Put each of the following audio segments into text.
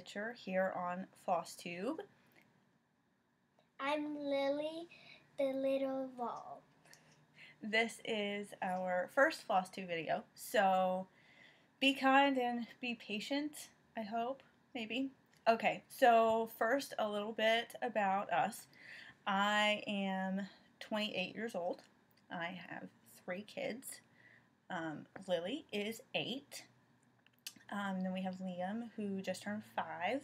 stitcher here on Flosstube. I'm Lily, the little ball. This is our first Flosstube video, so be kind and be patient, I hope, maybe. Okay, so first a little bit about us. I am 28 years old. I have 3 kids. Lily is 8. Then we have Liam, who just turned 5,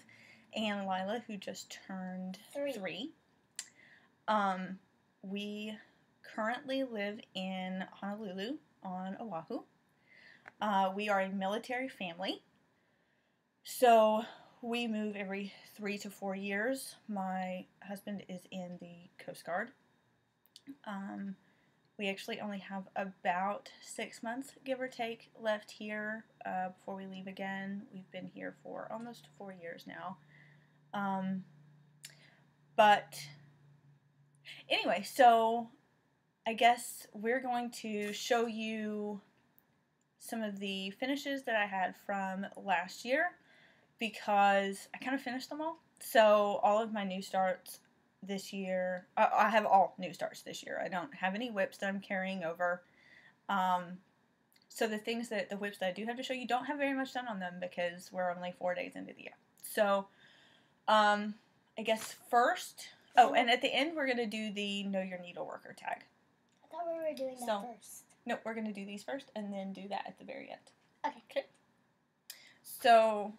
and Lila, who just turned 3. We currently live in Honolulu on Oahu. We are a military family, so we move every 3 to 4 years. My husband is in the Coast Guard. We actually only have about 6 months, give or take, left here before we leave again. We've been here for almost 4 years now. But anyway, so I guess we're going to show you some of the finishes that I had from last year because I kind of finished them all. So all of my new starts this year, I have all new starts this year. I don't have any whips that I'm carrying over. So the whips that I do have to show you don't have very much done on them because we're only 4 days into the year. So I guess first, and at the end we're going to do the Know Your Needleworker tag. I thought we were doing that first. No, we're going to do these first and then do that at the very end. Okay. So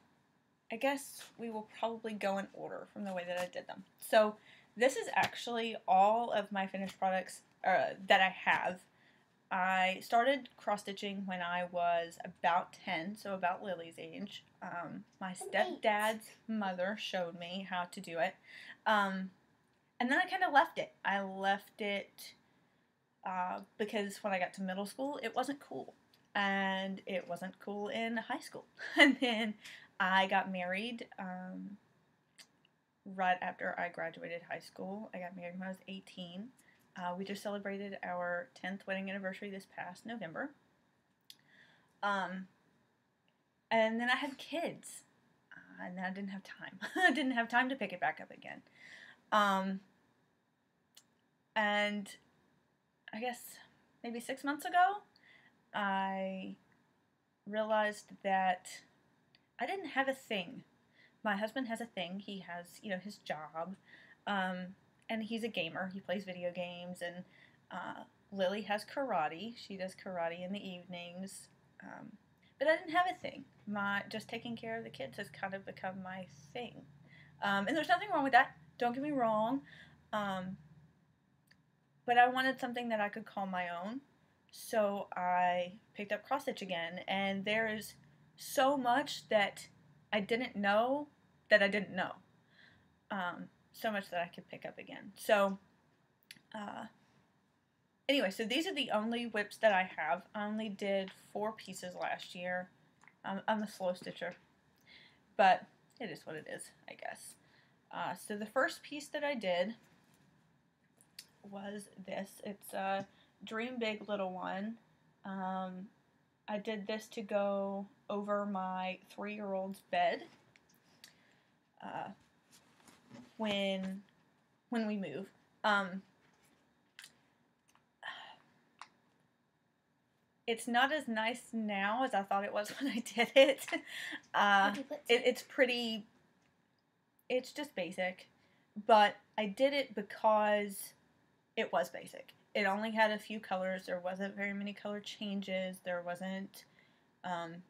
I guess we will probably go in order from the way that I did them. So this is actually all of my finished products that I have. I started cross-stitching when I was about 10, so about Lily's age. My stepdad's mother showed me how to do it. And then I kind of left it. I left it because when I got to middle school, it wasn't cool. And it wasn't cool in high school. And then I got married right after I graduated high school. I got married when I was 18. We just celebrated our 10th wedding anniversary this past November. And then I had kids. And then I didn't have time. I didn't have time to pick it back up again. And I guess maybe 6 months ago, I realized that I didn't have a thing. My husband has a thing. He has, his job, and he's a gamer. He plays video games, and Lily has karate. She does karate in the evenings, but I didn't have a thing. Just taking care of the kids has kind of become my thing, and there's nothing wrong with that. Don't get me wrong, but I wanted something that I could call my own, so I picked up cross stitch again, and there is so much that I didn't know that I didn't know. So much that I could pick up again. So, anyway, so these are the only whips that I have. I only did 4 pieces last year. I'm a slow stitcher, but it is what it is, I guess. So the first piece that I did was this. It's a Dream Big Little One. I did this to go over my 3-year-old's bed when we move. It's not as nice now as I thought it was when I did it. It's just basic, but I did it because it was basic. It only had a few colors. There wasn't very many color changes. There wasn't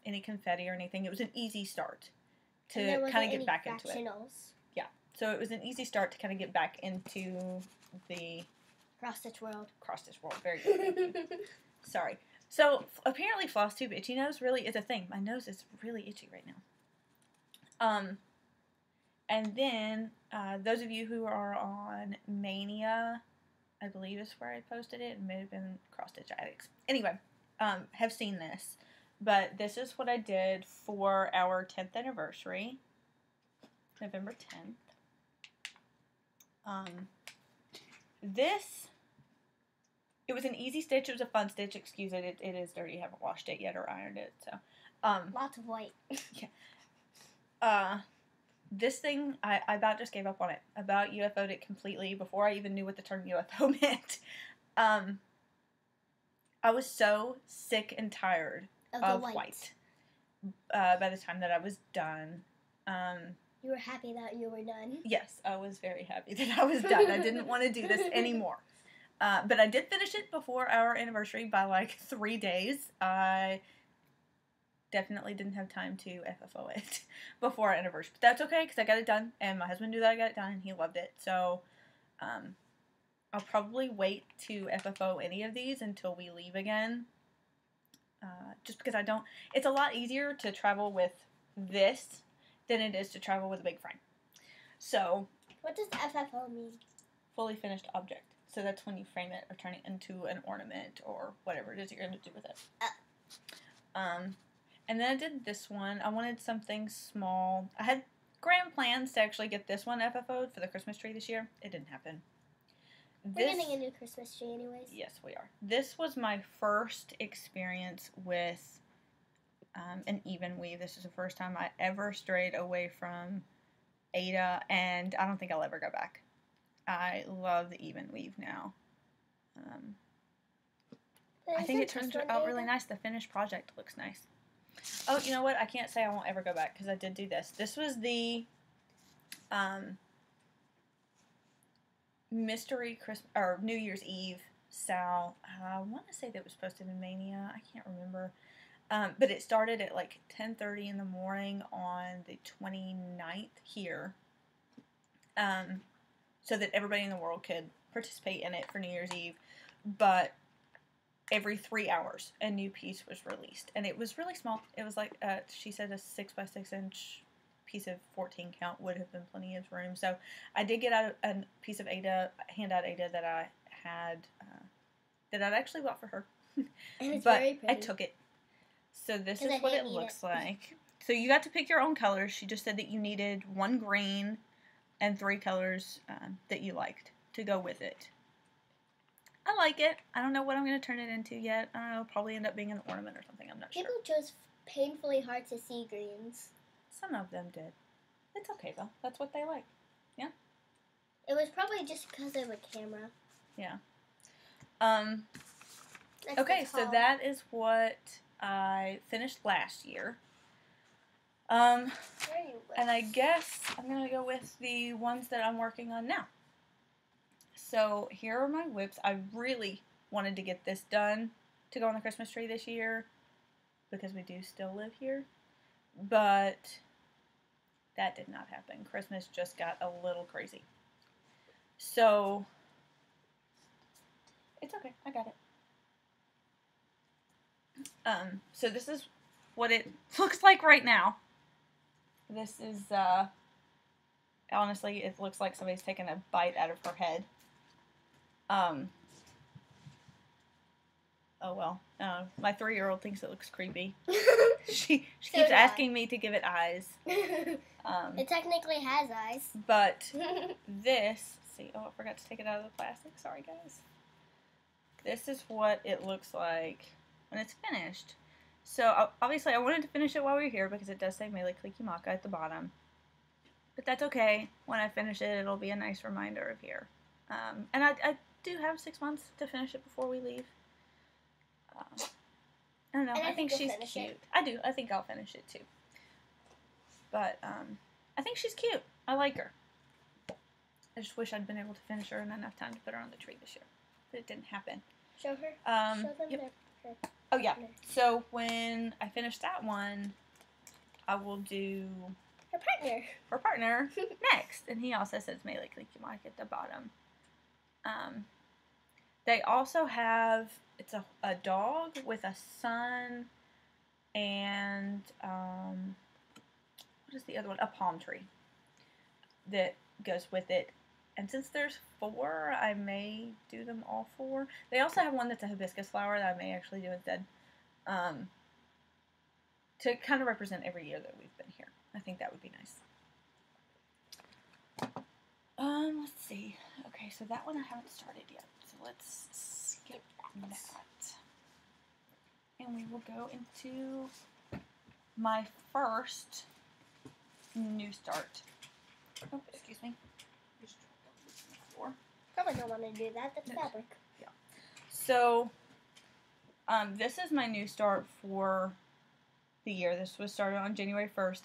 any confetti or anything. It was an easy start to kind of get back into it. Yeah, so it was an easy start to kind of get back into the cross-stitch world. Very good. Sorry. So apparently Flosstube itchy nose really is a thing. My nose is really itchy right now. And then those of you who are on Mania, I believe is where I posted it. It may have been Cross Stitch Addicts. Anyway, have seen this. But this is what I did for our 10th anniversary. November 10th. It was an easy stitch. It was a fun stitch. Excuse it. It is dirty. I haven't washed it yet or ironed it. So, lots of white. Yeah. this thing, I about just gave up on it. About UFO'd it completely before I even knew what the term UFO meant. I was so sick and tired of white by the time that I was done. You were happy that you were done? Yes, I was very happy that I was done. I didn't want to do this anymore. But I did finish it before our anniversary by like 3 days. I definitely didn't have time to FFO it before our anniversary. But that's okay, because I got it done, and my husband knew that I got it done, and he loved it. So, I'll probably wait to FFO any of these until we leave again. Just because I don't... It's a lot easier to travel with this than it is to travel with a big frame. So... What does FFO mean? Fully finished object. So that's when you frame it or turn it into an ornament or whatever it is you're going to do with it. And then I did this one. I wanted something small. I had grand plans to actually get this one FFO'd for the Christmas tree this year. It didn't happen. We're getting a new Christmas tree anyways. Yes, we are. This was my first experience with an even weave. This is the first time I ever strayed away from Ada, and I don't think I'll ever go back. I love the even weave now. I think it turns out really nice. The finished project looks nice. Oh, you know what? I can't say I won't ever go back because I did do this. This was the mystery Christmas or New Year's Eve Sal. I want to say that was posted in Mania. I can't remember. But it started at like 10:30 in the morning on the 29th here. So that everybody in the world could participate in it for New Year's Eve. But every 3 hours, a new piece was released. And it was really small. It was like, she said a 6x6 inch piece of 14 count would have been plenty of room. So I did get out a piece of Ada, handout Ada that I had, that I'd actually bought for her. And it's but very pretty. I took it. So this is what it looks like. So you got to pick your own colors. She just said that you needed 1 green and 3 colors that you liked to go with it. I like it. I don't know what I'm going to turn it into yet. I don't know. It'll probably end up being an ornament or something. I'm not sure. People chose painfully hard to see greens. Some of them did. It's okay, though. That's what they like. Yeah? It was probably just because of the camera. Yeah. Okay, so that is what I finished last year. And I guess I'm going to go with the ones that I'm working on now. So here are my whips. I really wanted to get this done to go on the Christmas tree this year because we do still live here. But that did not happen. Christmas just got a little crazy. So it's okay. I got it. So this is what it looks like right now. This is, honestly, it looks like somebody's taken a bite out of her head. Oh well. My 3-year-old thinks it looks creepy. She keeps asking me to give it eyes. It technically has eyes. But this, see, oh, I forgot to take it out of the plastic. Sorry, guys. This is what it looks like when it's finished. So, obviously, I wanted to finish it while we were here because it does say Mele Kalikimaka at the bottom. But that's okay. When I finish it, it'll be a nice reminder of here. And I do have 6 months to finish it before we leave. I don't know. I think she's cute. I do. I think I'll finish it too. But I think she's cute. I like her. I just wish I'd been able to finish her in enough time to put her on the tree this year. But it didn't happen. Show her. Show them her. Oh yeah. So when I finish that one, I will do her partner next. And he also says Mele Kalikimaka at the bottom. They also have, it's a dog with a sun and, what is the other one? A palm tree that goes with it. And since there's 4, I may do them all 4. They also have one that's a hibiscus flower that I may actually do instead. To kind of represent every year that we've been here. I think that would be nice. Let's see. Okay, so that one I haven't started yet. So let's skip that. And we will go into my first new start Oh, excuse me. Probably don't want to do that. That's fabric. Yeah. So, this is my new start for the year. This was started on January 1st.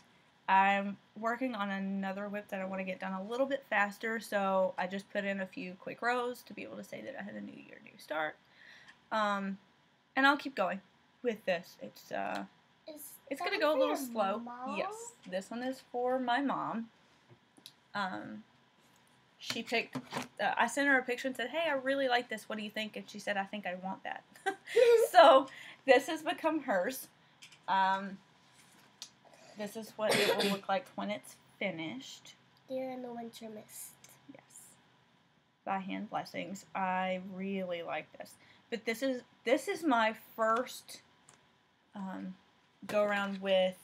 I'm working on another whip that I want to get done a little bit faster, so I just put in a few quick rows to be able to say that I had a new year, new start. And I'll keep going with this. It's going to go a little slow. Mom? Yes, this one is for my mom. She picked, I sent her a picture and said, hey, I really like this. What do you think? And she said, I think I want that. So this has become hers. This is what it will look like when it's finished. Dear in the Winter Mist. Yes. By Hand Blessings. I really like this. But this is my first go around with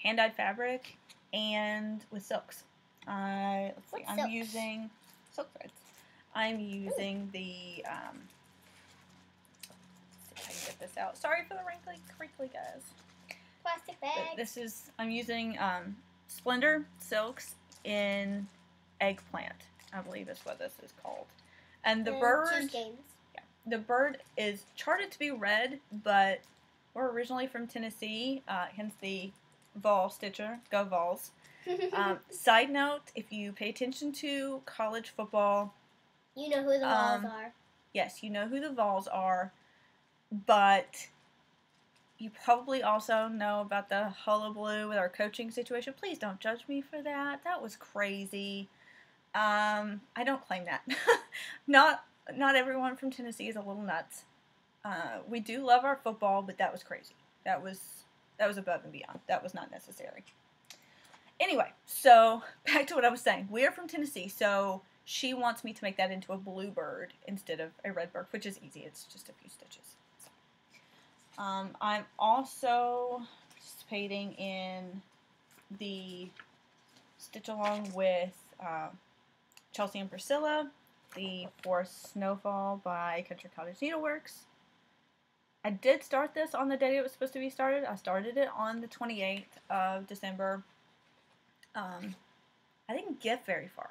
hand-dyed fabric and with silks. Let's see. I'm using silk threads. I'm using the let's see if I can get this out. Sorry for the wrinkly guys. Plastic bag. I'm using Splendor silks in eggplant, I believe is what this is called. And the bird, the bird is charted to be red, but we're originally from Tennessee, hence the Vol Stitcher. Go Vols. Side note, if you pay attention to college football, you know who the Vols are. Yes, you know who the Vols are, but you probably also know about the hullabaloo with our coaching situation. Please don't judge me for that. That was crazy. I don't claim that. Not everyone from Tennessee is a little nuts. We do love our football, but that was crazy. That was above and beyond. That was not necessary. Anyway, so back to what I was saying. We are from Tennessee, so she wants me to make that into a blue bird instead of a red bird, which is easy. It's just a few stitches. So, I'm also participating in the stitch along with Chelsea and Priscilla, the Forest Snowfall by Country Cottage Needleworks. I did start this on the day it was supposed to be started. I started it on the 28th of December. I didn't get very far.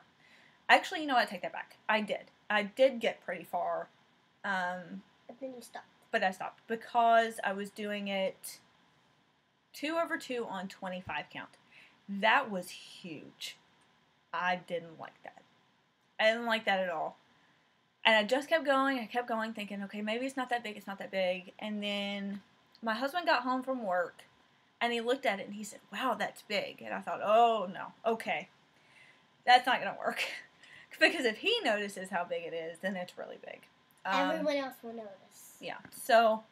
Actually, you know what? I take that back. I did. I did get pretty far. But then you stopped. But I stopped because I was doing it 2 over 2 on 25 count. That was huge. I didn't like that. I didn't like that at all. And I just kept going. I kept going thinking, okay, maybe it's not that big. It's not that big. And then my husband got home from work. And he looked at it and he said, wow, that's big. And I thought, oh, no, okay. That's not going to work. Because if he notices how big it is, then it's really big. Everyone else will notice. Yeah. So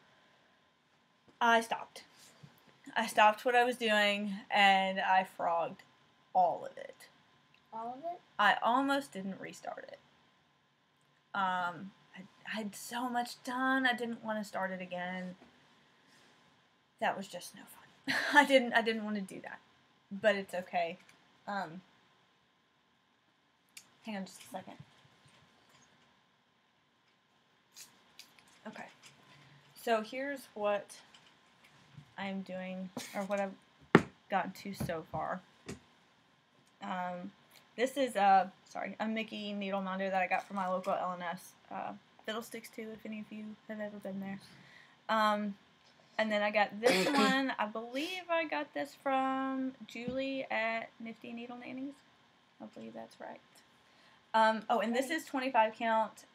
I stopped. I stopped what I was doing and I frogged all of it. All of it? I almost didn't restart it. I had so much done. I didn't want to start it again. That was just no fun. I didn't want to do that, but it's okay. Hang on just a second. Okay, so here's what I'm doing, or what I've gotten to so far. This is a Mickey needle minder that I got from my local LNS. Fiddlesticks too, if any of you have ever been there. And then I got this one. I believe I got this from Julie at Nifty Needle Nannies. I believe that's right. Oh, and this is 25 count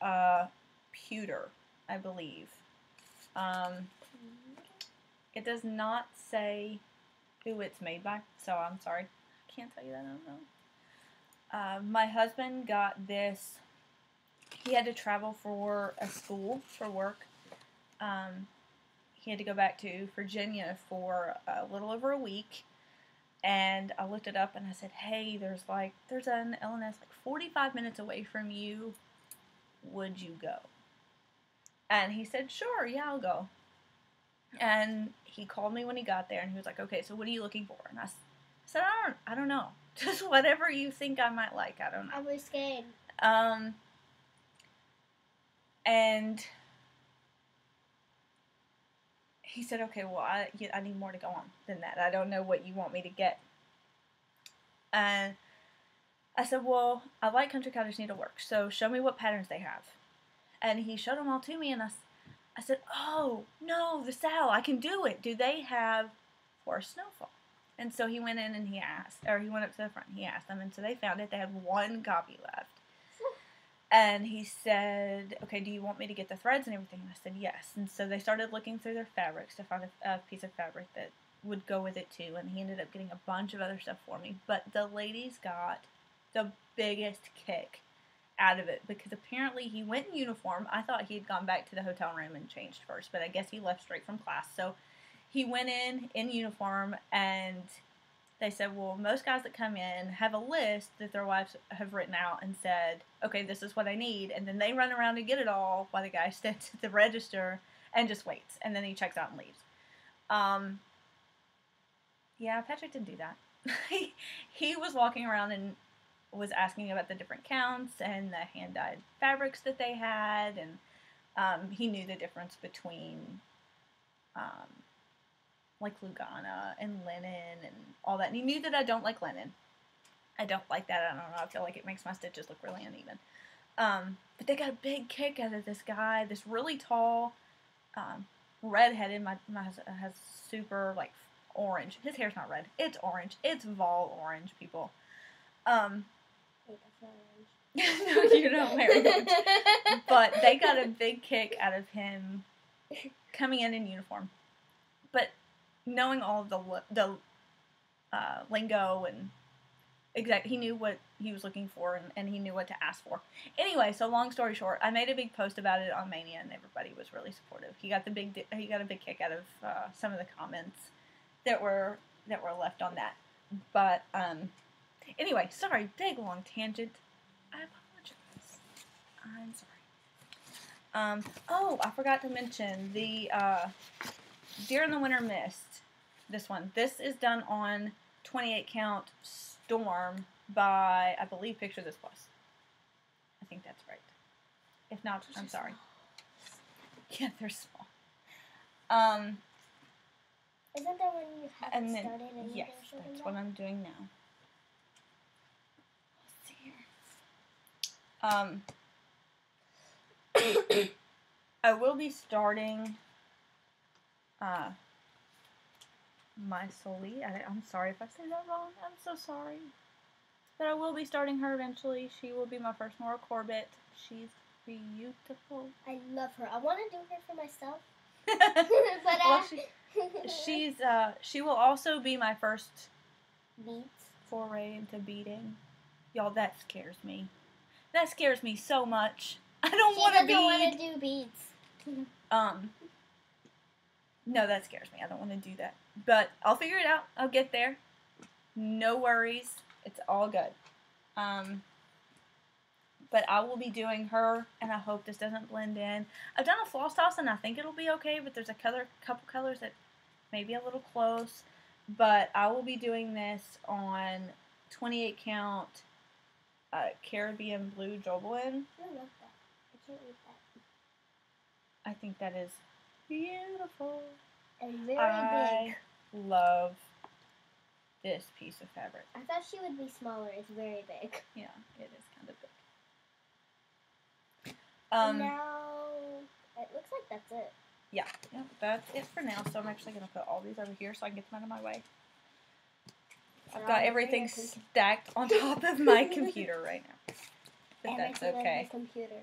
pewter, I believe. It does not say who it's made by, so I'm sorry. I can't tell you that. I don't know. My husband got this. He had to travel for a school for work. He had to go back to Virginia for a little over a week, and I looked it up and I said, hey, there's an LNS like 45 minutes away from you. Would you go? And he said, sure, yeah, I'll go. And he called me when he got there and he was like, okay, so what are you looking for? And I said, I don't know. Just whatever you think I might like. I don't know. I was scared. And he said, okay, well, I need more to go on than that. I don't know what you want me to get. And I said, well, I like country cottage needlework, so show me what patterns they have. And he showed them all to me, and I said, oh, no, the saddle, I can do it. Do they have forest snowfall? And so he went in and he asked, or he went up to the front and he asked them, and so they found it. They had one copy left. And he said, okay, do you want me to get the threads and everything? And I said, yes. And so they started looking through their fabrics to find a piece of fabric that would go with it too. And he ended up getting a bunch of other stuff for me. But the ladies got the biggest kick out of it because apparently he went in uniform. I thought he had gone back to the hotel room and changed first, but I guess he left straight from class. So he went in uniform, and they said, well, most guys that come in have a list that their wives have written out and said, okay, this is what I need. And then they run around and get it all while the guy stands at the register and just waits. And then he checks out and leaves. Yeah, Patrick didn't do that. He was walking around and was asking about the different counts and the hand-dyed fabrics that they had. And he knew the difference between like Lugana and linen and all that. And he knew that I don't like linen. I don't like that. I don't know. I feel like it makes my stitches look really uneven. But they got a big kick out of this guy, this really tall, redheaded, has super, like, orange. His hair's not red. It's orange. It's vol orange, people. Wait, that's not No, orange. you don't marry orange. But they got a big kick out of him coming in uniform. But knowing all of the lingo and he knew what he was looking for and he knew what to ask for. Anyway, so long story short, I made a big post about it on Mania and everybody was really supportive. He got a big kick out of some of the comments that were left on that. But anyway, sorry, big long tangent. I apologize. I'm sorry. Oh, I forgot to mention the Deer in the Winter Mist. This one. This is done on 28 count Storm by, I believe, Picture This Plus. I think that's right. If not, I'm sorry. Yeah, they're small. Isn't that when you haven't started anything? Yes, that's what I'm doing now. Let's see here. I will be starting my Soli. I'm sorry if I say that wrong. I'm so sorry. But I will be starting her eventually. She will be my first Nora Corbett. She's beautiful. I love her. I want to do her for myself. Well, she will also be my first beads foray into beading. Y'all, that scares me. That scares me so much. I don't want to bead. She doesn't want to do beads. No, that scares me. I don't want to do that. But I'll figure it out. I'll get there. No worries. It's all good. But I will be doing her, and I hope this doesn't blend in. I've done a floss toss, and I think it'll be okay, but there's a couple colors that may be a little close. But I will be doing this on 28 count Caribbean Blue Jobelin. I love that. I can't read that. I think that is beautiful. And very I big. love this piece of fabric. I thought she would be smaller. It's very big. Yeah, it is kind of big. And now, it looks like that's it. Yeah, that's it for now. So I'm actually going to put all these over here so I can get them out of my way. I've got everything stacked on top of my computer right now. But that's okay. On the computer.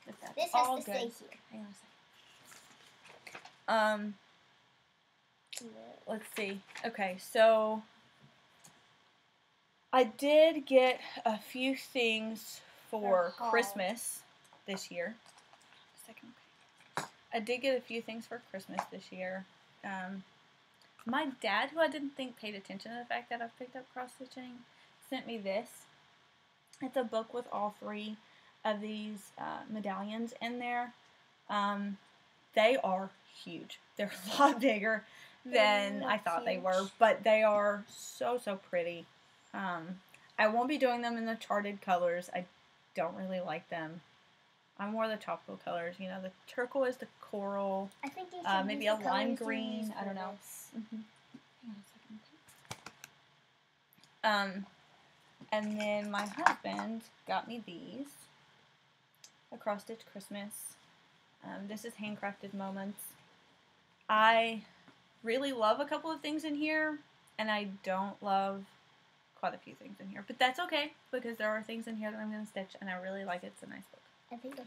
But that's this all has to good. stay here. Hang on a second. Let's see. Okay, so I did get a few things for Christmas this year. I did get a few things for Christmas this year. My dad, who I didn't think paid attention to the fact that I've picked up cross-stitching, sent me this. It's a book with all three of these medallions in there. They are huge. They're a lot bigger than I thought they were, but they are so, so pretty. I won't be doing them in the charted colors. I don't really like them. I'm more the tropical colors. You know, the turquoise, the coral, I think you should maybe a lime green. I don't know. Hang on a second. And then my husband got me these. A cross-stitch Christmas. This is Handcrafted Moments. I really love a couple of things in here, and I don't love quite a few things in here. But that's okay, because there are things in here that I'm going to stitch, and I really like it. It's a nice book. I think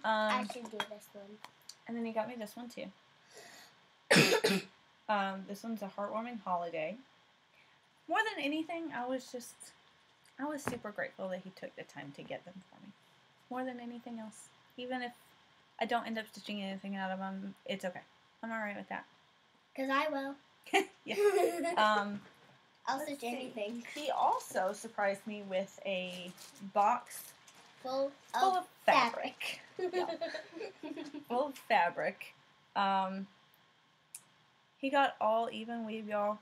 I should do this one. And then he got me this one, too. This one's a heartwarming holiday. More than anything, I was super grateful that he took the time to get them for me. More than anything else. Even if I don't end up stitching anything out of them, it's okay. I'm alright with that. Because I will. Yeah. I'll stitch anything. He also surprised me with a box Full of fabric. Yeah. Full of fabric. He got all even weave, y'all.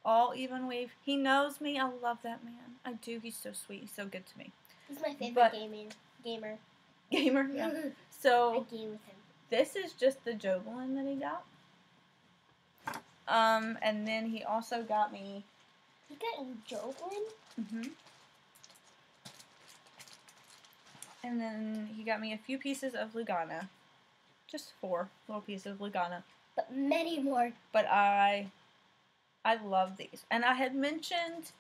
All even weave. He knows me. I love that man. I do. He's so sweet. He's so good to me. He's my favorite gamer. Gamer, yeah. So I game with him. this is just the Jovelin that he got. And then he also got me. He got you Jovelin? And then he got me a few pieces of Lugana. Just 4 little pieces of Lugana. But many more. But I love these. And I had mentioned,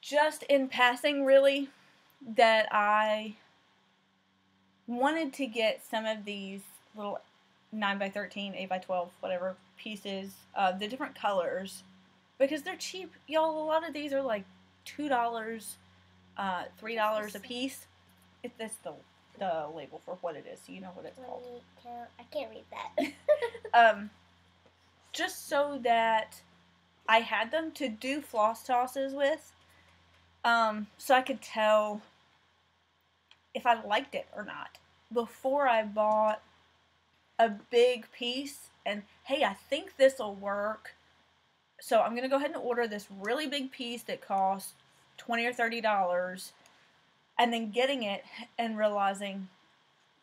just in passing really, that I wanted to get some of these little 9x13, 8x12, whatever pieces, the different colors, because they're cheap. Y'all, a lot of these are like $2, $3 a piece. That's the label for what it is, so you know what it's called. I can't read that. Just so that I had them to do floss tosses with, so I could tell if I liked it or not before I bought a big piece. And hey, I think this will work, so I'm gonna go ahead and order this really big piece that costs $20 or $30, and then getting it and realizing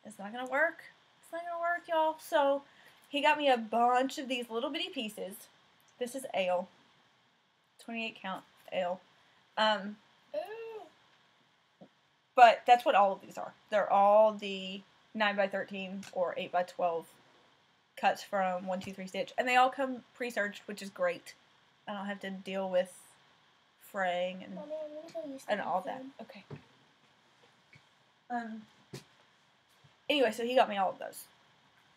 it's not gonna work. It's not gonna work, y'all. So he got me a bunch of these little bitty pieces. This is ale, 28 count ale. But that's what all of these are. They're all the 9x13 or 8x12 cuts from 1, 2, 3 Stitch. And they all come pre-serged, which is great. I don't have to deal with fraying and all that. Okay. Anyway, so he got me all of those,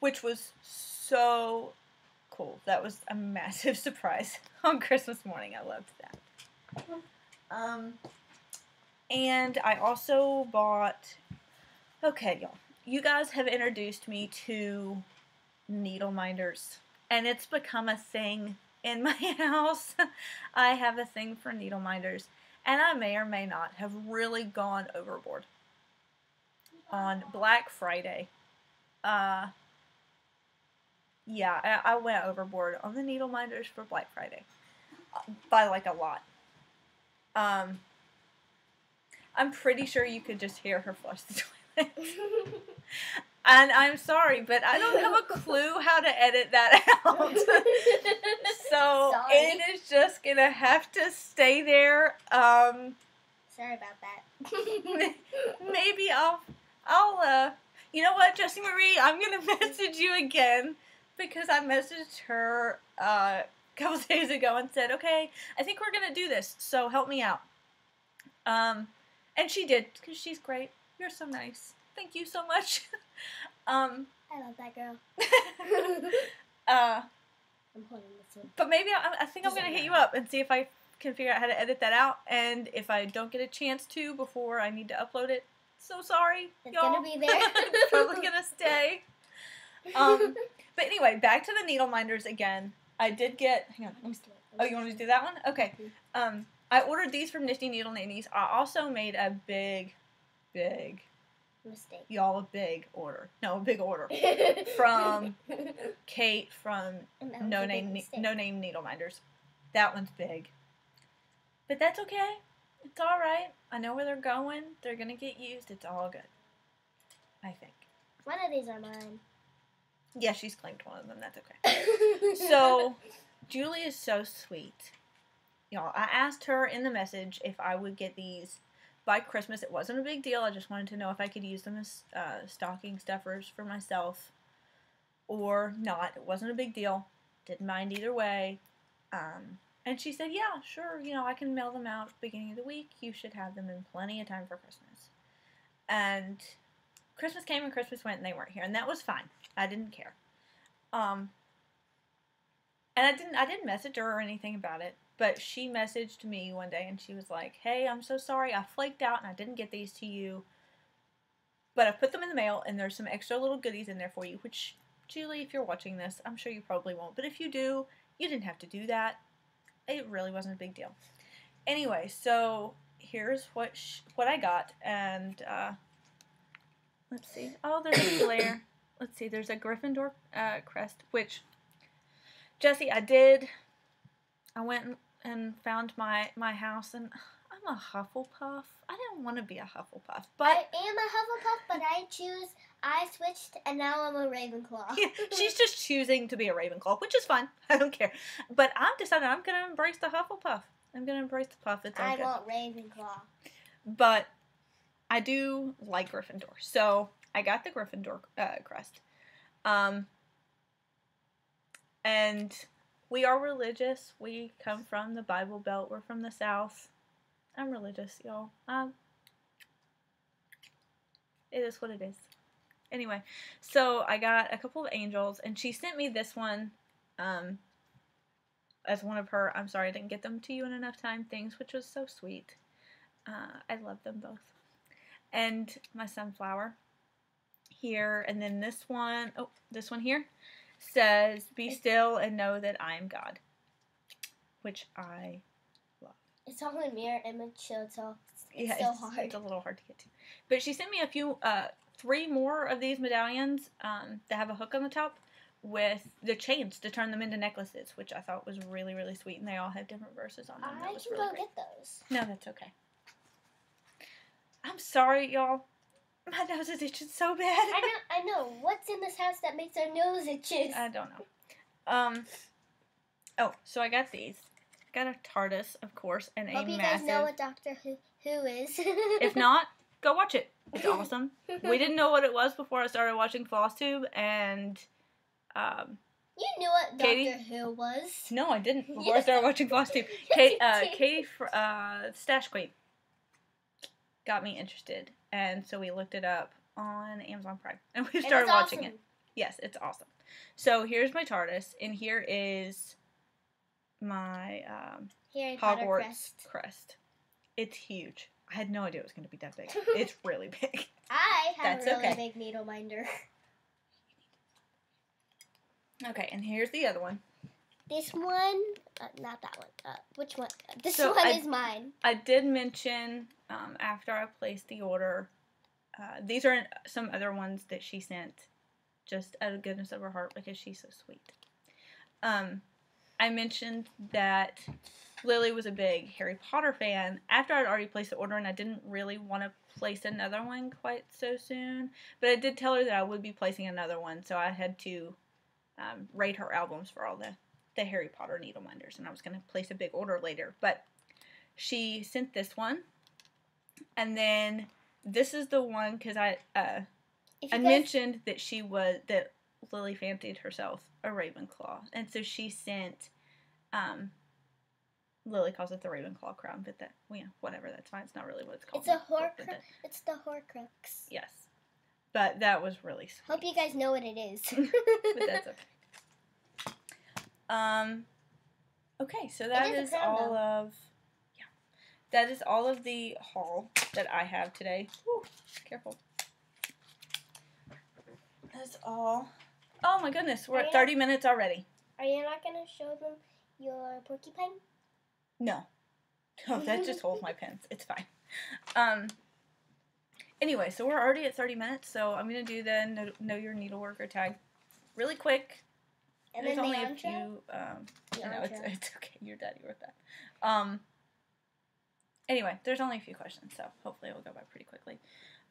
which was so cool. That was a massive surprise on Christmas morning. I loved that. And I also bought, okay, y'all, you guys have introduced me to needle minders, and it's become a thing in my house. I have a thing for needle minders, and I may or may not have really gone overboard on Black Friday. Yeah, I went overboard on the needle minders for Black Friday by like a lot. I'm pretty sure you could just hear her flush the toilet. And I'm sorry, but I don't have a clue how to edit that out. So Sorry. it is just gonna have to stay there. Sorry about that. Maybe I'll you know what, Jessie Marie, I'm gonna message you again, because I messaged her a couple days ago and said, okay, I think we're gonna do this, so help me out. And she did, because she's great. You're so nice. Thank you so much. I love that girl. I'm holding this one. But maybe I think I'm going to hit you up and see if I can figure out how to edit that out. And if I don't get a chance to before I need to upload it, so sorry, It's y'all. gonna be there. It's probably going to stay. But anyway, back to the needle minders again. I did get, hang on, let me see. Oh, you want me to do that one? Okay. I ordered these from Nifty Needle Nannies. I also made a big mistake. Y'all, a big order. No, a big order. From Kate from No Name Needle Minders. That one's big. But that's okay. It's alright. I know where they're going. They're going to get used. It's all good. I think. One of these are mine. Yeah, she's claimed one of them. That's okay. So, Julie is so sweet. y'all, I asked her in the message if I would get these by Christmas. It wasn't a big deal. I just wanted to know if I could use them as stocking stuffers for myself or not. It wasn't a big deal. Didn't mind either way. And she said, yeah, sure, I can mail them out beginning of the week. You should have them in plenty of time for Christmas. And Christmas came and Christmas went and they weren't here. And that was fine. I didn't care. And I didn't message her or anything about it. But she messaged me one day and she was like, hey, I'm so sorry. I flaked out and I didn't get these to you. But I put them in the mail and there's some extra little goodies in there for you. Which, Julie, if you're watching this, I'm sure you probably won't. But if you do, you didn't have to do that. It really wasn't a big deal. Anyway, so here's what I got. And let's see. Oh, there's a flare. Let's see. There's a Gryffindor crest. Which, Jesse, I went and found my house. And I'm a Hufflepuff. I didn't want to be a Hufflepuff. But I am a Hufflepuff, but I switched, and now I'm a Ravenclaw. Yeah, she's just choosing to be a Ravenclaw, which is fine. I don't care. But I've decided I'm going to embrace the Hufflepuff. I'm going to embrace the Puff. It's all I good. want Ravenclaw. But I do like Gryffindor. So I got the Gryffindor crest. And we are religious. We come from the Bible Belt. We're from the South. I'm religious, y'all. It is what it is. Anyway, so I got a couple of angels, and she sent me this one as one of her, I'm sorry I didn't get them to you in enough time things, which was so sweet. I love them both. And my sunflower here, and then this one here says, be still and know that I am God, which I love. It's all a mirror image, so it's so hard. It's a little hard to get to. But she sent me a few, 3 more of these medallions that have a hook on the top with the chains to turn them into necklaces, which I thought was really, really sweet. And they all have different verses on them. I was can really go great. get those. No, that's okay. I'm sorry, y'all. My nose is itching so bad. I know. What's in this house that makes our nose itches? I don't know. Oh, so I got these. I got a TARDIS, of course, and Hope a you massive... guys know what Doctor Who is. If not, go watch it. It's awesome. We didn't know what it was before I started watching Flosstube, and you knew what Katie? Doctor Who was. No, I didn't before I started watching Flosstube. Katie, Stash Queen, got me interested, and so we looked it up on Amazon Prime, and we started watching it. Yes, it's awesome. So here's my TARDIS, and here is my Hogwarts crest. It's huge. I had no idea it was going to be that big. It's really big. I have a really big needle minder. Okay, and here's the other one. This one, not that one. Which one? This one is mine. I did mention after I placed the order, these are some other ones that she sent, just out of the goodness of her heart because she's so sweet. I mentioned that Lily was a big Harry Potter fan after I'd already placed the order, and I didn't really want to place another one quite so soon. But I did tell her that I would be placing another one, so I had to rate her albums for all the Harry Potter needle minders, and I was going to place a big order later. But she sent this one, and then this is the one because I mentioned that Lily fancied herself a Ravenclaw, and so she sent Lily calls it the Ravenclaw crown, but that, whatever, that's fine. It's not really what it's called. It's the Horcrux. Yes, but that was really sweet. Hope you guys know what it is. But that's okay. Okay, so that is all of the haul that I have today. Whew, careful. That's all. Oh my goodness, we're at 30 minutes already. Are you not going to show them your porcupine? No. No, that just holds my pens. It's fine. Anyway, so we're already at 30 minutes, so I'm going to do the Know Your Needleworker tag really quick. And there's then only the a few... no, it's okay. Your daddy wrote that. Anyway, there's only a few questions, so hopefully it'll go by pretty quickly.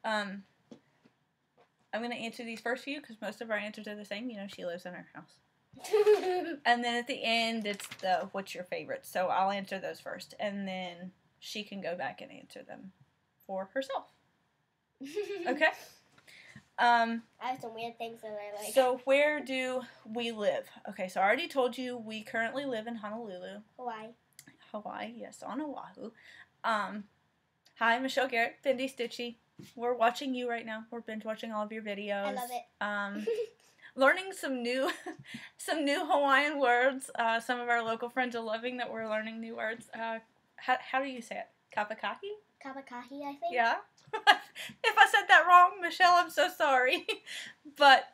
I'm going to answer these first few because most of our answers are the same. She lives in our house. And then at the end, it's the what's your favorite. So I'll answer those first, and then she can go back and answer them for herself. Okay? I have some weird things that I like. So where do we live? Okay, so I already told you we currently live in Honolulu. Hawaii, yes, on Oahu. Hi, Michelle Garrett, Fendi Stitchy. We're watching you right now. We're binge watching all of your videos. I love it. Learning some new Hawaiian words. Some of our local friends are loving that we're learning new words. How do you say it? Kapakahi? Kapakahi, I think. Yeah. If I said that wrong, Michelle, I'm so sorry. But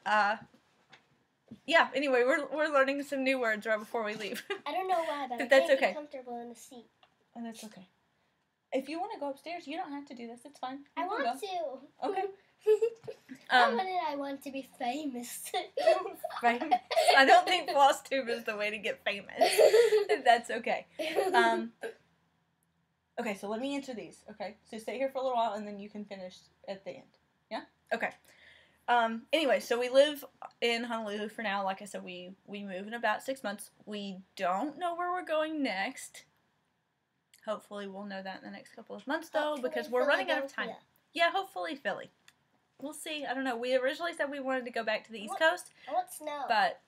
yeah. Anyway, we're learning some new words right before we leave. I don't know why, but that's I can't okay. be comfortable in the seat. And that's okay. If you want to go upstairs, you don't have to do this. It's fine. I want to. Okay. I want to be famous. Famous? I don't think Flosstube is the way to get famous. That's okay. Okay, so let me answer these. Okay, so stay here for a little while, and then you can finish at the end. Yeah. Okay. Anyway, so we live in Honolulu for now. Like I said, we move in about 6 months. We don't know where we're going next. Hopefully, we'll know that in the next couple of months, though, because we're running out of time. Yeah, hopefully Philly. We'll see. I don't know. We originally said we wanted to go back to the East Coast. I want snow. But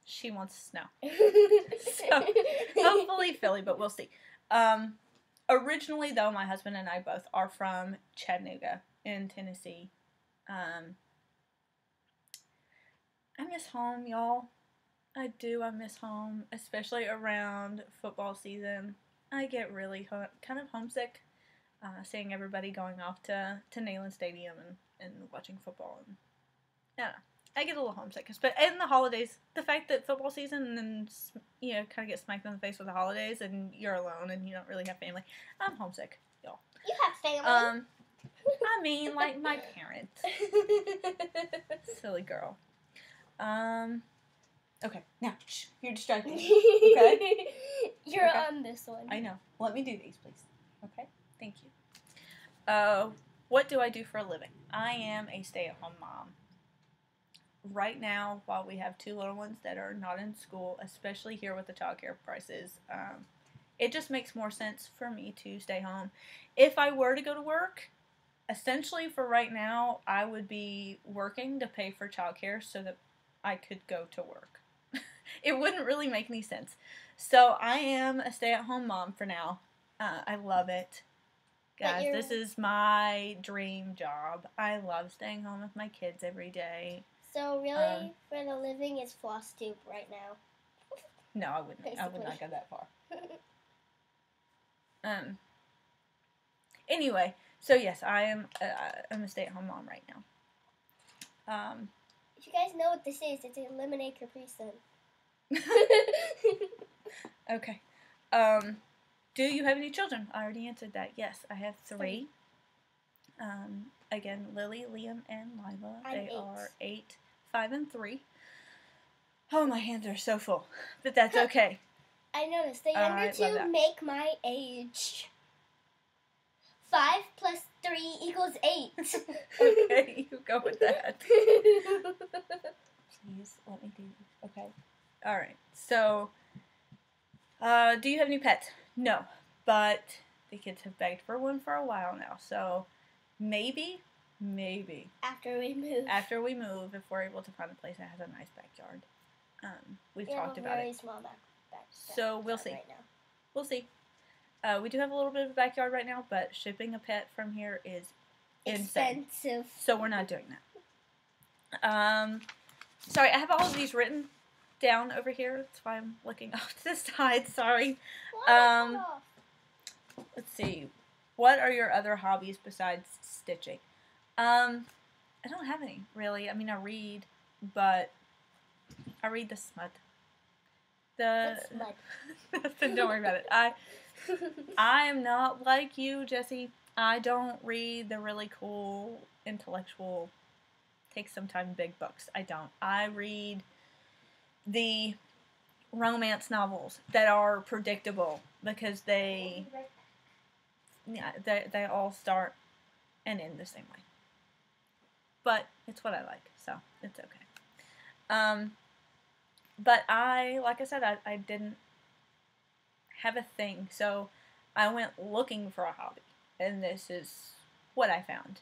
she wants snow. So, hopefully Philly, but we'll see. Originally, though, my husband and I both are from Chattanooga in Tennessee. I miss home, y'all. I do. I miss home, especially around football season. I get really kind of homesick seeing everybody going off to Neyland Stadium and watching football. And I don't know. I get a little homesick. But in the holidays, the fact that football season and then, you know, kind of get smacked in the face with the holidays and you're alone and you don't really have family, I'm homesick, y'all. You have family. I mean, like my parents. Silly girl. Okay, now, shh, you're distracting me. Okay? You're on this one. I know. Let me do these, please. Okay? Thank you. What do I do for a living? I am a stay-at-home mom. Right now, while we have 2 little ones that are not in school, especially here with the childcare prices, it just makes more sense for me to stay home. If I were to go to work, essentially for right now, I would be working to pay for childcare so that I could go to work. It wouldn't really make any sense. So I am a stay-at-home mom for now. I love it. Guys, this is my dream job. I love staying home with my kids every day. So really, for the living is Flosstube right now? No, I wouldn't. Basically. I would not go that far. Anyway, so yes, I'm a stay-at-home mom right now. If you guys know what this is, it's a lemonade Capri Sun. Okay. Do you have any children? I already answered that. Yes, I have 3. Again, Lily, Liam, and Lila. They are 8, 5, and 3. Oh, my hands are so full. But that's okay. I noticed. The younger 2 make my age. 5 plus 3 equals 8. Okay, you go with that. Please, let me do this. Okay. Alright, so, do you have any pets? No, but the kids have begged for one for a while now, so maybe. After we move, if we're able to find a place that has a nice backyard. We've talked about it. Very small backyard. So we'll see. Right now. We'll see. We do have a little bit of a backyard right now, but shipping a pet from here is insane. Expensive. So we're not doing that. Sorry, I have all of these written down over here. That's why I'm looking off to the side. Sorry. Let's see. What are your other hobbies besides stitching? I don't have any, really. I mean, I read, but I read the smut. What's smut? Don't worry about it. I am not like you, Jessie. I don't read the really cool, intellectual, take some time big books. I don't. I read the romance novels that are predictable because they all start and end the same way. But it's what I like, so it's okay. But like I said, I didn't have a thing, so I went looking for a hobby, and this is what I found.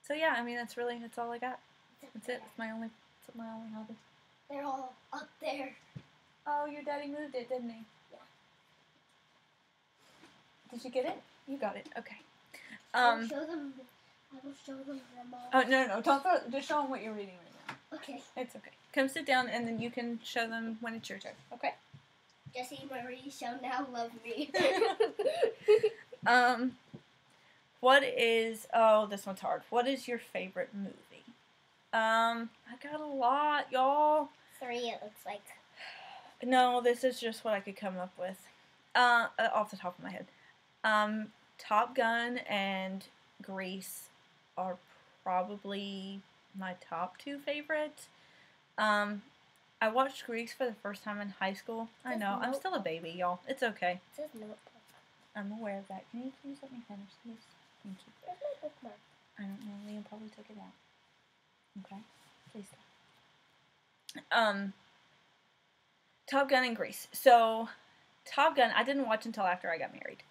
So yeah, I mean that's all I got. That's it. It's my only hobby. They're all up there. Oh, your daddy moved it, didn't he? Yeah. Did you get it? You got it. Okay. I will show them. Grandma. Oh no! Don't throw. Just show them what you're reading right now. Okay. It's okay. Come sit down, and then you can show them when it's your turn. Okay. Jesse Marie shall now love me. What is? Oh, this one's hard. What is your favorite movie? I got a lot, y'all. 3, it looks like. No, this is just what I could come up with. Off the top of my head. Top Gun and Grease are probably my top 2 favorites. I watched Grease for the first time in high school. I know, I'm still a baby, y'all. It's okay. It says notebook. I'm aware of that. Can you please let me finish, please? Thank you. Where's my bookmark? I don't know. Liam probably took it out. Okay. Please stop. Top Gun and Grease. So, Top Gun, I didn't watch until after I got married.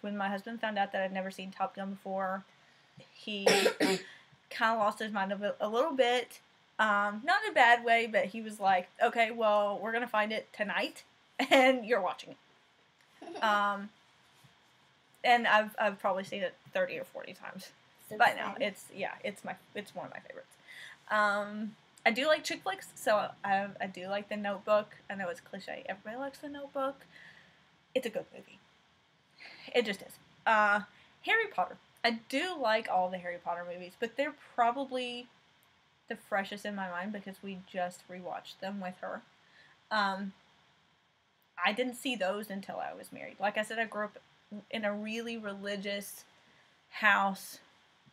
When my husband found out that I'd never seen Top Gun before, he kind of lost his mind a little bit. Not in a bad way, but he was like, okay, well, we're going to find it tonight, and you're watching it. And I've probably seen it 30 or 40 times by now. It's one of my favorites. I do like chick flicks, so I do like The Notebook. I know it's cliche. Everybody likes The Notebook. It's a good movie. It just is. Harry Potter. I do like all the Harry Potter movies, but they're probably the freshest in my mind because we just rewatched them with her. I didn't see those until I was married. Like I said, I grew up in a really religious house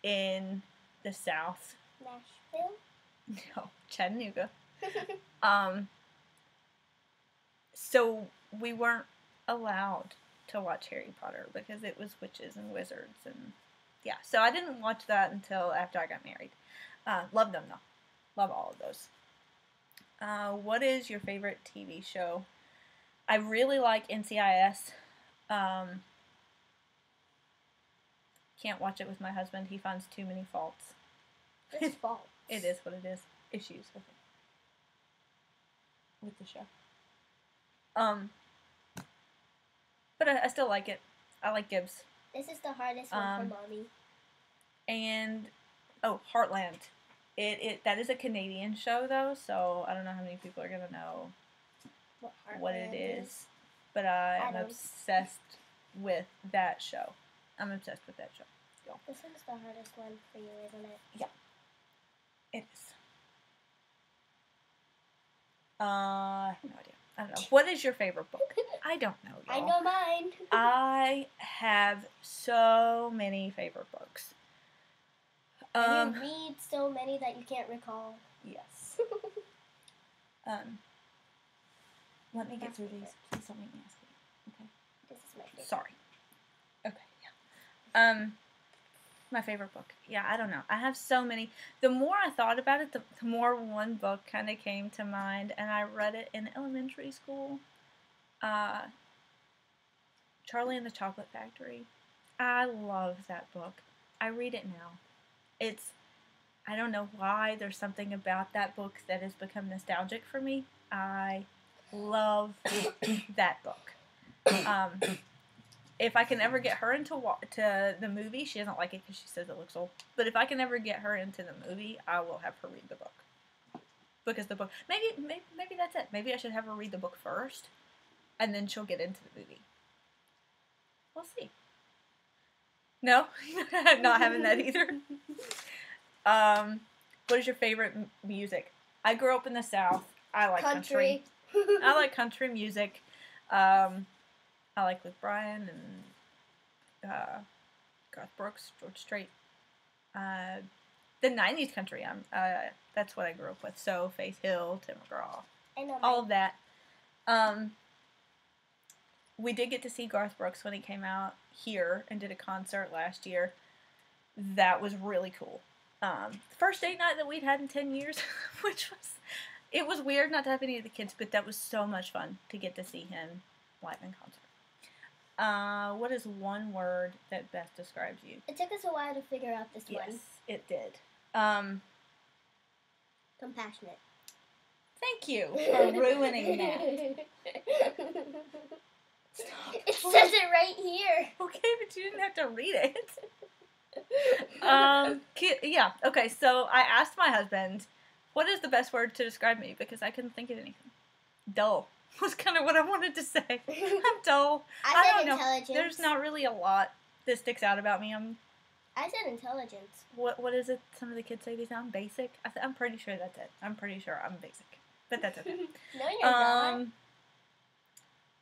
in the South. Nashville? No, Chattanooga. So we weren't allowed to watch Harry Potter because it was witches and wizards and yeah. So I didn't watch that until after I got married. Love them though. Love all of those. What is your favorite TV show? I really like NCIS. Can't watch it with my husband. He finds too many faults. It's faults. It is what it is. Issues with the show. But I still like it. I like Gibbs. This is the hardest one for Mommy. And Heartland. That is a Canadian show though, so I don't know how many people are gonna know what it is. But I'm obsessed with that show. I'm obsessed with that show. Go. This one's the hardest one for you, isn't it? Yeah. It is. I have no idea. I don't know. What is your favorite book? I don't know, y'all. I know mine. I have so many favorite books. And you read so many that you can't recall. Yes. Let me get through these. Please don't make me ask you. Okay. This is my favorite. Sorry. Okay, yeah. My favorite book. Yeah, I don't know. I have so many. The more I thought about it, the more one book kind of came to mind, and I read it in elementary school. Charlie and the Chocolate Factory. I love that book. I read it now. I don't know why, there's something about that book that has become nostalgic for me. I love that book. If I can ever get her to the movie, she doesn't like it because she says it looks old. But if I can ever get her into the movie, I will have her read the book. Because the book, maybe that's it. Maybe I should have her read the book first, and then she'll get into the movie. We'll see. No, not having that either. What is your favorite music? I grew up in the South. I like country. I like country music. I like Luke Bryan and Garth Brooks, George Strait. The 90s country. That's what I grew up with. So Faith Hill, Tim McGraw, all of that. We did get to see Garth Brooks when he came out here and did a concert last year. That was really cool. First date night that we'd had in 10 years, it was weird not to have any of the kids, but that was so much fun to get to see him live in concert. What is one word that best describes you? It took us a while to figure out this one. Yes, it did. Compassionate. Thank you for ruining that. It says it right here. Okay, but you didn't have to read it. Yeah, okay, so I asked my husband, what is the best word to describe me? Because I couldn't think of anything. Dull was kind of what I wanted to say. I'm dull. I don't said intelligence. know. There's not really a lot that sticks out about me. I said intelligence. What is it? Some of the kids say they sound basic. I'm pretty sure that's it. I'm pretty sure I'm basic. But that's okay. No, you're not.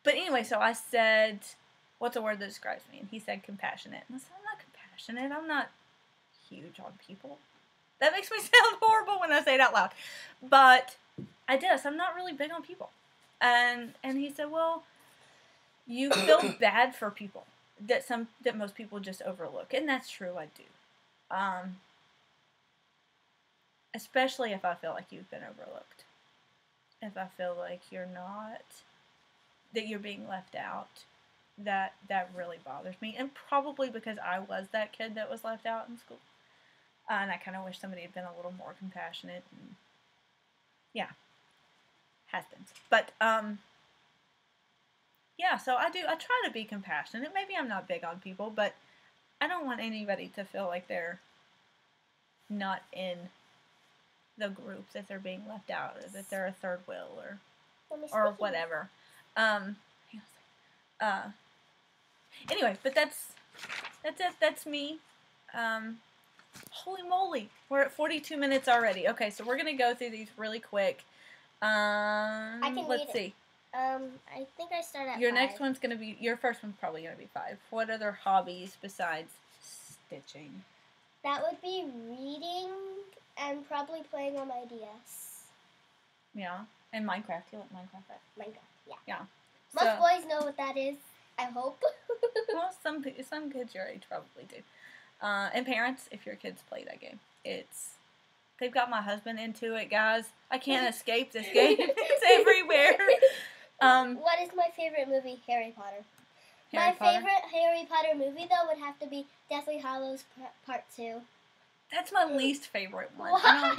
But anyway, so I said, what's a word that describes me? And he said compassionate. And I said, I'm not compassionate. I'm not huge on people. That makes me sound horrible when I say it out loud. But I did. I'm not really big on people. And he said, well, you feel bad for people that most people just overlook. And that's true, I do. Especially if I feel like you've been overlooked. If I feel like that you're being left out, that really bothers me. And probably because I was that kid that was left out in school. And I kind of wish somebody had been a little more compassionate. And yeah, has been. But, yeah, so I try to be compassionate. Maybe I'm not big on people, but I don't want anybody to feel like they're not in the group, that they're being left out, or that they're a third wheel, or whatever. Anyway, but that's it. That's me. Holy moly, we're at 42 minutes already. Okay, so we're gonna go through these really quick. Let's see. I think I start at Your 5. next one's gonna be, your first one's probably gonna be 5. What other hobbies besides stitching? That would be reading and probably playing on my DS. Yeah, and Minecraft. You like Minecraft, right? Minecraft, yeah. Yeah. Most boys know what that is, I hope. Well, some kids your age probably do. And parents, if your kids play that game, they've got my husband into it, guys. I can't escape this game. It's everywhere. What is my favorite movie? Harry Potter. My favorite Harry Potter movie, though, would have to be Deathly Hallows Part 2. That's my least favorite one. Why? I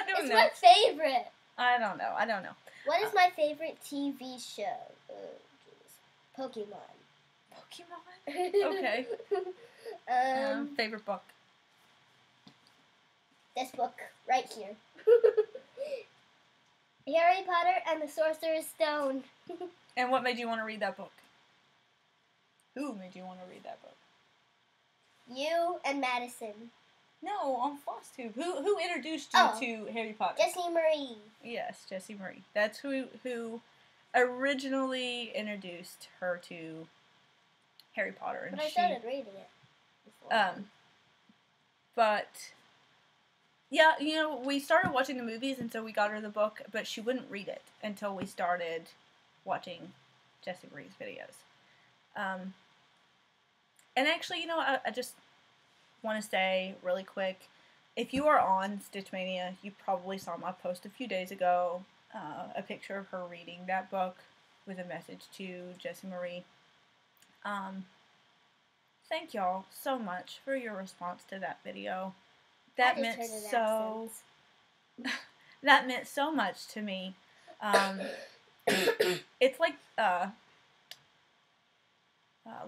don't know. My favorite. I don't know. What is my favorite TV show? Oh, Pokemon. Okay. Favorite book? This book, right here. Harry Potter and the Sorcerer's Stone. And what made you want to read that book? Who made you want to read that book? You and Madison. No, on Flosstube. Who introduced you to Harry Potter? Jessie Marie. Yes, Jessie Marie. That's who originally introduced her to Harry Potter. And but I started reading it before. But yeah, we started watching the movies, and so we got her the book, but she wouldn't read it until we started watching Jessie Marie's videos. And actually, I just want to say really quick, if you are on Stitch Mania, you probably saw my post a few days ago, a picture of her reading that book with a message to Jessie Marie. Thank y'all so much for your response to that video. That meant so much to me. It's like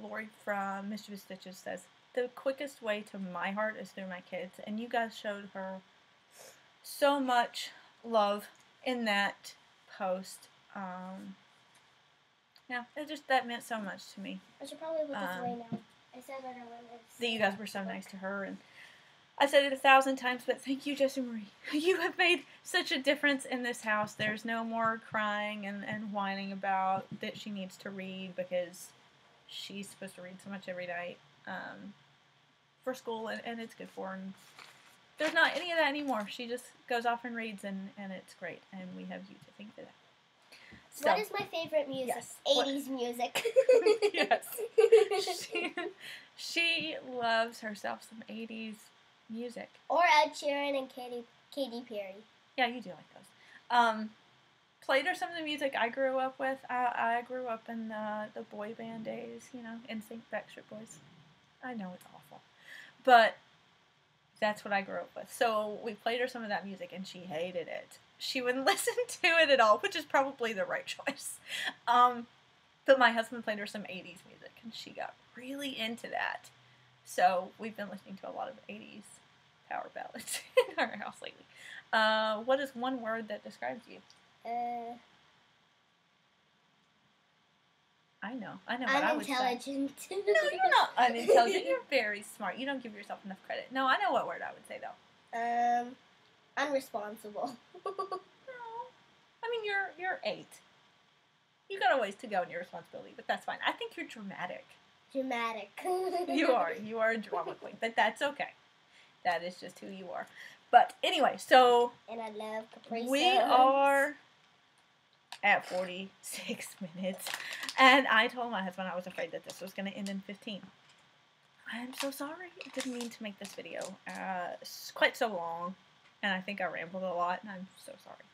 Lori from Mischievous Stitches says, the quickest way to my heart is through my kids, and you guys showed her so much love in that post. Yeah, that meant so much to me. I should probably put this away now. I said that I wanted that you guys were so nice to her, and I said it 1,000 times, but thank you, Jessie Marie. You have made such a difference in this house. There's no more crying and whining about that she needs to read because she's supposed to read so much every night for school, and it's good for her. And there's not any of that anymore. She just goes off and reads, and it's great, and we have you to thank for that. So, what is my favorite music? Yes. 80s music. Yes. She loves herself some 80s music. Or Ed Sheeran and Katy Perry. Yeah, you do like those. Played her some of the music I grew up with. I grew up in the boy band days, you know, NSYNC, Backstreet Boys. I know it's awful, but that's what I grew up with. So we played her some of that music, and she hated it. She wouldn't listen to it at all, which is probably the right choice. But my husband played her some 80s music, and she got really into that. So we've been listening to a lot of 80s power ballads in our house lately. What is one word that describes you? I know what I would say. Unintelligent. No, you're not unintelligent. You're very smart. You don't give yourself enough credit. No, I know what word I would say, though. Unresponsible. No. I mean, you're 8. You got a ways to go in your responsibility, but that's fine. I think you're dramatic. Dramatic. You are a drama queen, but that's okay. That is just who you are. But anyway, so and I love Capri we are at 46 minutes, and I told my husband I was afraid that this was going to end in 15. I'm so sorry. I didn't mean to make this video quite so long, and I think I rambled a lot, and I'm so sorry.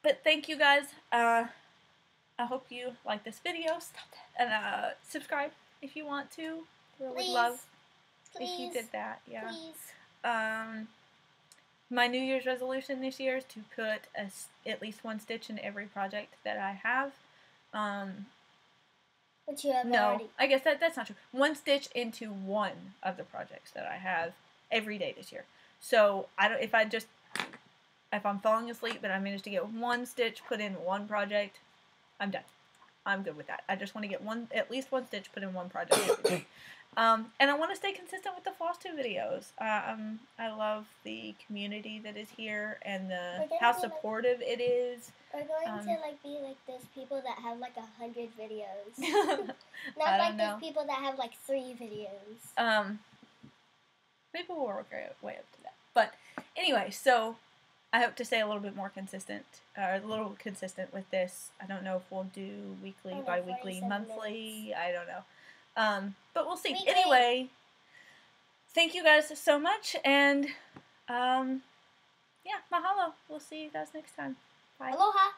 But thank you guys. I hope you like this video. Stop that. And subscribe if you want to. Really love if you did that. Yeah. Please. My New Year's resolution this year is to put at least one stitch in every project that I have. Which you have already. I guess that's not true. One stitch into one of the projects that I have every day this year. So if I'm falling asleep and I manage to get one stitch put in one project, I'm done. I'm good with that. I just want to get at least one stitch put in one project every day. And I want to stay consistent with the Flosstube videos. I love the community that is here and how supportive it is. We're going to be like those people that have like 100 videos. Not like those people that have like 3 videos. Maybe we'll work our way up to that. But anyway, so I hope to stay a little bit more consistent, or a little consistent with this. I don't know if we'll do weekly, bi-weekly, monthly. Minutes. I don't know. But we'll see. Weekly. Anyway, thank you guys so much, and yeah, mahalo. We'll see you guys next time. Bye. Aloha.